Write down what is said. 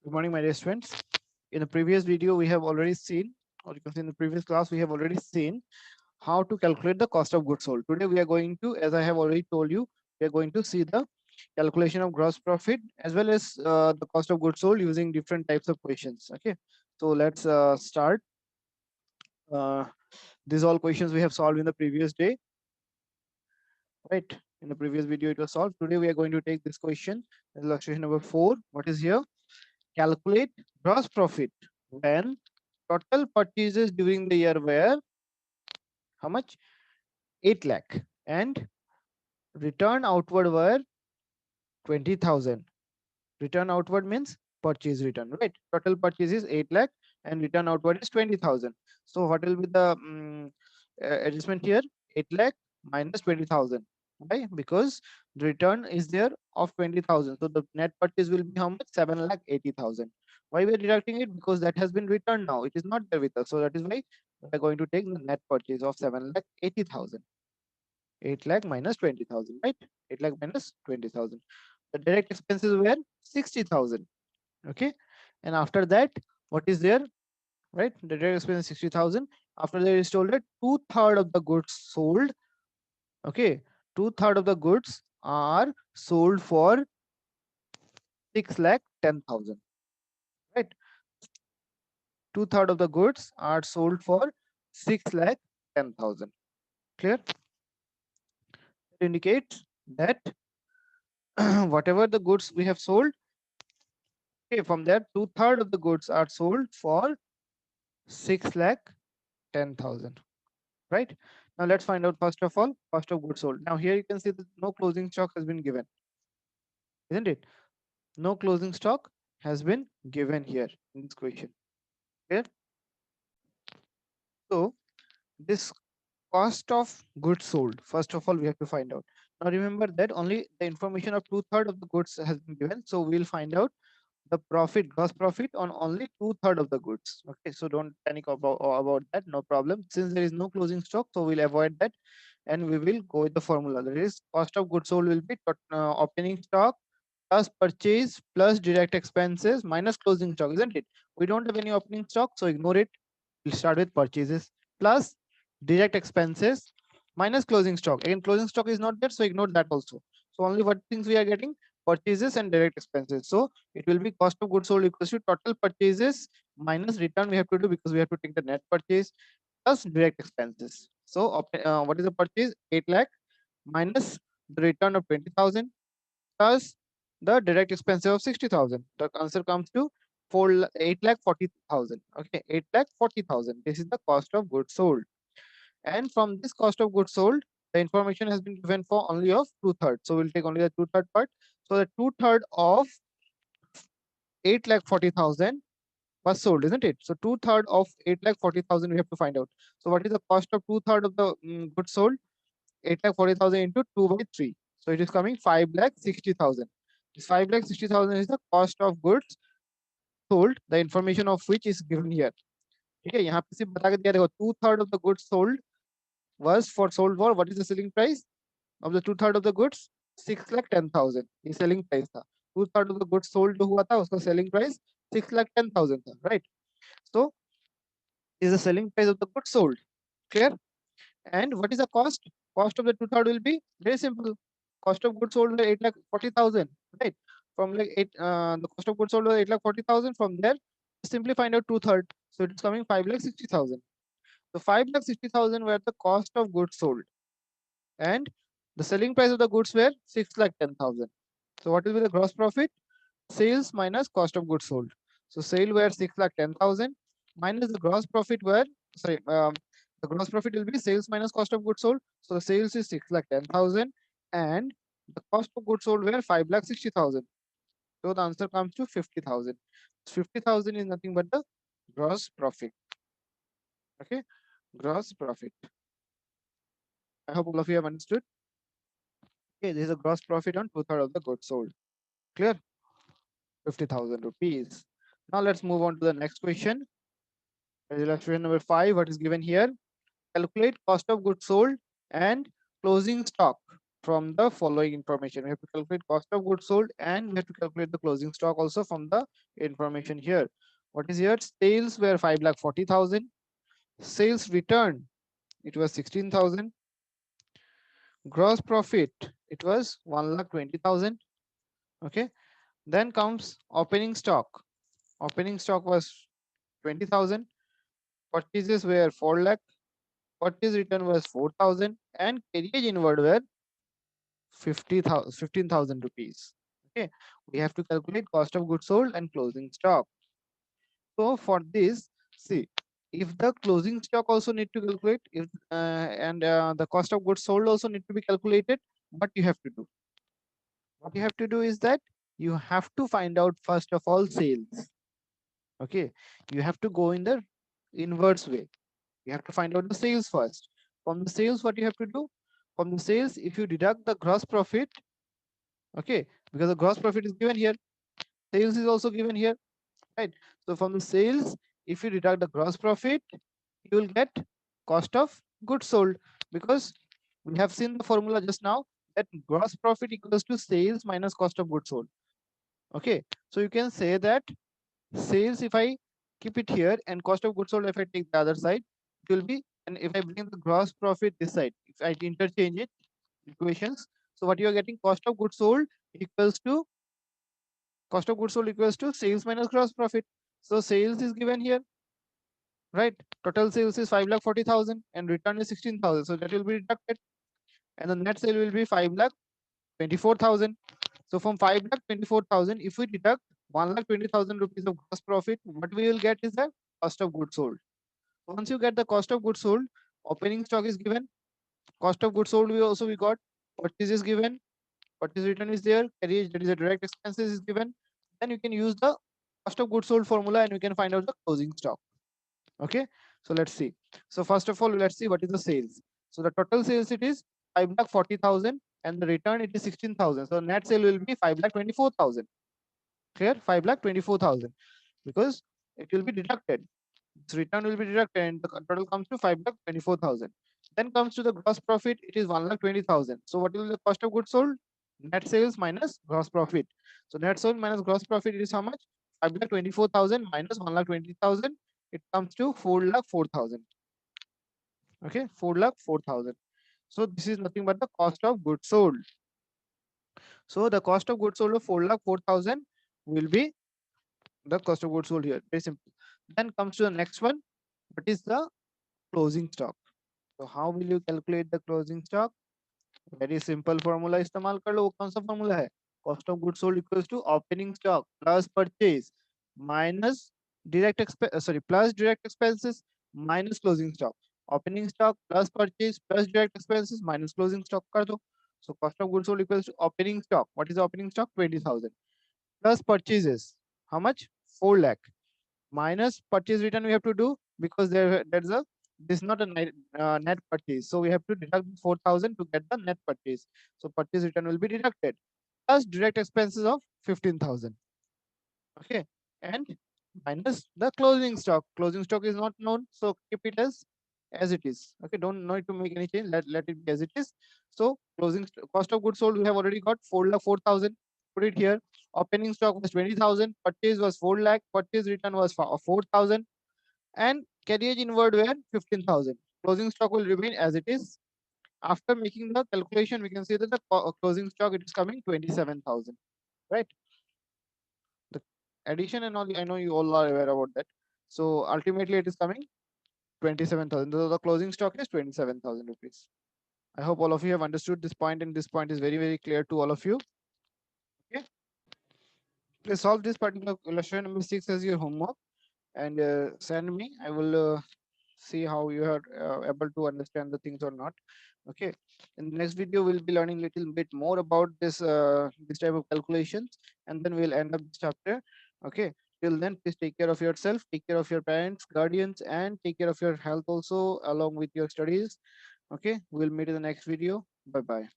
Good morning, my dear students. In the previous video, we have already seen, or you can see in the previous class, we have already seen how to calculate the cost of goods sold. Today, we are going to, as I have already told you, we are going to see the calculation of gross profit as well as the cost of goods sold using different types of questions. Okay, so let's start. Uh, these all questions we have solved in the previous day, right? In the previous video, it was solved. Today, we are going to take this question, illustration number 4. What is here? Calculate gross profit when total purchases during the year were how much? 8 lakh and return outward were 20,000. Return outward means purchase return, right? Total purchase is 8 lakh and return outward is 20,000. So what will be the adjustment here? 8 lakh minus 20,000. Why? Because the return is there of 20,000. So the net purchase will be how much? 7 lakh 80,000. Why we are deducting it? Because that has been returned now. It is not there with us. So that is why we are going to take the net purchase of 7 lakh 80,000. 8 lakh minus 20,000, right? 8 lakh minus 20,000. The direct expenses were 60,000. Okay. And after that, what is there? Right? The direct expense is 60,000. After that is told that 2/3 of the goods sold. Okay. 2/3 of the goods are sold for 6 lakh 10,000. Right? 2/3 of the goods are sold for 6 lakh 10,000. Clear? It indicates that whatever the goods we have sold, okay, from that 2/3 of the goods are sold for 6 lakh 10,000. Right? Now let's find out first of all cost of goods sold. Now here you can see that no closing stock has been given, isn't it? No closing stock has been given here in this question. Okay. So this cost of goods sold, first of all we have to find out. Now remember that only the information of 2/3 of the goods has been given, so we'll find out the profit, gross profit on only 2/3 of the goods. Okay, so don't panic about that, no problem. Since there is no closing stock, so we'll avoid that and we will go with the formula. That is cost of goods sold will be opening stock plus purchase plus direct expenses minus closing stock, isn't it? We don't have any opening stock, so ignore it. We'll start with purchases plus direct expenses minus closing stock. Again, closing stock is not there, so ignore that also. So only what things we are getting? Purchases and direct expenses. So it will be cost of goods sold equals to total purchases minus return we have to do because we have to take the net purchase plus direct expenses. So what is the purchase? 8 lakh minus the return of 20,000 plus the direct expenses of 60,000. The answer comes to 8 lakh 40,000. Okay, 8 lakh 40,000. This is the cost of goods sold. And from this cost of goods sold, the information has been given for only of 2/3. So we'll take only the 2/3 part. So the 2/3 of 8 lakh 40,000 was sold, isn't it? So 2/3 of 8 lakh 40,000 we have to find out. So what is the cost of 2/3 of the goods sold? 8 lakh 40,000 into 2 by 3. So it is coming 5 lakh 60,000. This 5 lakh 60,000 is the cost of goods sold, the information of which is given here. Okay, यहाँ पे सिर्फ बता के दिया देखो 2/3 of the goods sold was for sold for what is the selling price of the 2/3 of the goods? 6 lakh 10,000. ये selling price था. 2/3 of the goods sold जो हुआ था उसका selling price 6 lakh 10,000 था, right? So is the selling price of the goods sold. Clear? And what is the cost? Cost of the 2/3 will be very simple. Cost of goods sold 8 lakh 40,000, right? From like the cost of goods sold was 8 lakh 40,000. From there, simply find out 2/3. So it's coming 5 lakh 60,000. So 5 lakh 60,000 were the cost of goods sold, and the selling price of the goods were 6 lakh 10,000. So what will be the gross profit? Sales minus cost of goods sold. So sale were 6 lakh 10,000 minus the gross profit were, sorry, the gross profit will be sales minus cost of goods sold. So the sales is 6 lakh 10,000 and the cost of goods sold were 5 lakh 60,000. So the answer comes to 50,000. 50,000 is nothing but the gross profit. Okay, gross profit. I hope all of you have understood. Okay, this is a gross profit on 2/3 of the goods sold. Clear? 50,000 rupees. Now let's move on to the next question. Illustration number 5, what is given here? Calculate cost of goods sold and closing stock from the following information. We have to calculate cost of goods sold and we have to calculate the closing stock also from the information here. What is here? Sales were 5,40,000. Sales return, it was 16,000. Gross profit, it was 1,20,000. Okay. Then comes opening stock. Opening stock was 20,000. Purchases were 4 lakh. Purchase return was 4,000 and carriage inward were 50,000, 15,000 rupees. Okay, we have to calculate cost of goods sold and closing stock. So for this, see, if the closing stock also need to calculate, if and the cost of goods sold also need to be calculated, what you have to do is that you have to find out first of all sales. Okay, you have to go in the inverse way. You have to find out the sales first. From the sales, what you have to do? From the sales, if you deduct the gross profit, okay, because the gross profit is given here, sales is also given here, right? So from the sales, if you deduct the gross profit, you will get cost of goods sold, because we have seen the formula just now that gross profit equals to sales minus cost of goods sold. Okay, so you can say that sales, if I keep it here, and cost of goods sold if I take the other side, it will be, and if I bring the gross profit this side, if I interchange it equations, so what you are getting, cost of goods sold equals to sales minus gross profit. So sales is given here, right? Total sales is 5,40,000 and return is 16,000, so that will be deducted, and the net sale will be 5,24,000. So from 5,24,000, if we deduct 1,20,000 rupees of gross profit, what we will get is the cost of goods sold. Once you get the cost of goods sold, opening stock is given, cost of goods sold we got, purchase is given, purchase return is there, carriage, that is a direct expenses, is given. Then you can use the cost of goods sold formula and we can find out the closing stock. Okay, so let's see. So first of all, let's see what is the sales. So the total sales, it is 5,40,000 and the return, it is 16,000. So net sale will be 5,24,000. Clear? 5,24,000, because it will be deducted. This return will be deducted and the total comes to 5,24,000. Then comes to the gross profit, it is 1,20,000. So what is the cost of goods sold? Net sales minus gross profit. So net sales minus gross profit is how much? 5,24,000 minus 1,20,000. It comes to 4,04,000. Okay, 4,04,000. So this is nothing but the cost of goods sold. So the cost of goods sold of 4,04,000 will be the cost of goods sold here. Very simple. Then comes to the next one. What is the closing stock? So how will you calculate the closing stock? Very simple formula इस्तेमाल कर लो. वो कौन सा formula है? Cost of goods sold equals to opening stock plus purchase minus plus direct expenses minus closing stock. Opening stock plus purchase plus direct expenses minus closing stock कर दो. So cost of goods sold equals to opening stock. What is the opening stock? 20,000 plus purchases. How much? 4 lakh. Minus purchase return we have to do, because there's a, this is not a net purchase, so we have to deduct 4,000 to get the net purchase. So purchase return will be deducted plus direct expenses of 15,000. Okay, and minus the closing stock. Closing stock is not known, so keep it as it is. Okay, don't need to make any change. Let it be as it is. So cost of goods sold we have already got 4,04,000. Put it here. Opening stock was 20,000. Purchase was 4 lakh. Purchase return was 4,000, and carriage inward were 15,000. Closing stock will remain as it is. After making the calculation, we can see that the closing stock, it is coming 27,000. Right? The addition and all, I know you all are aware about that. So ultimately, it is coming 27,000. So the closing stock is 27,000 rupees. I hope all of you have understood this point, and this point is very, very clear to all of you. Okay. Please solve this particular question number 6 as your homework and send me. I will see how you are able to understand the things or not. Okay, in the next video we'll be learning a little bit more about this type of calculations, and then we'll end up this chapter. Okay, till then, please take care of yourself, take care of your parents, guardians, and take care of your health also along with your studies. Okay, we'll meet in the next video. Bye bye.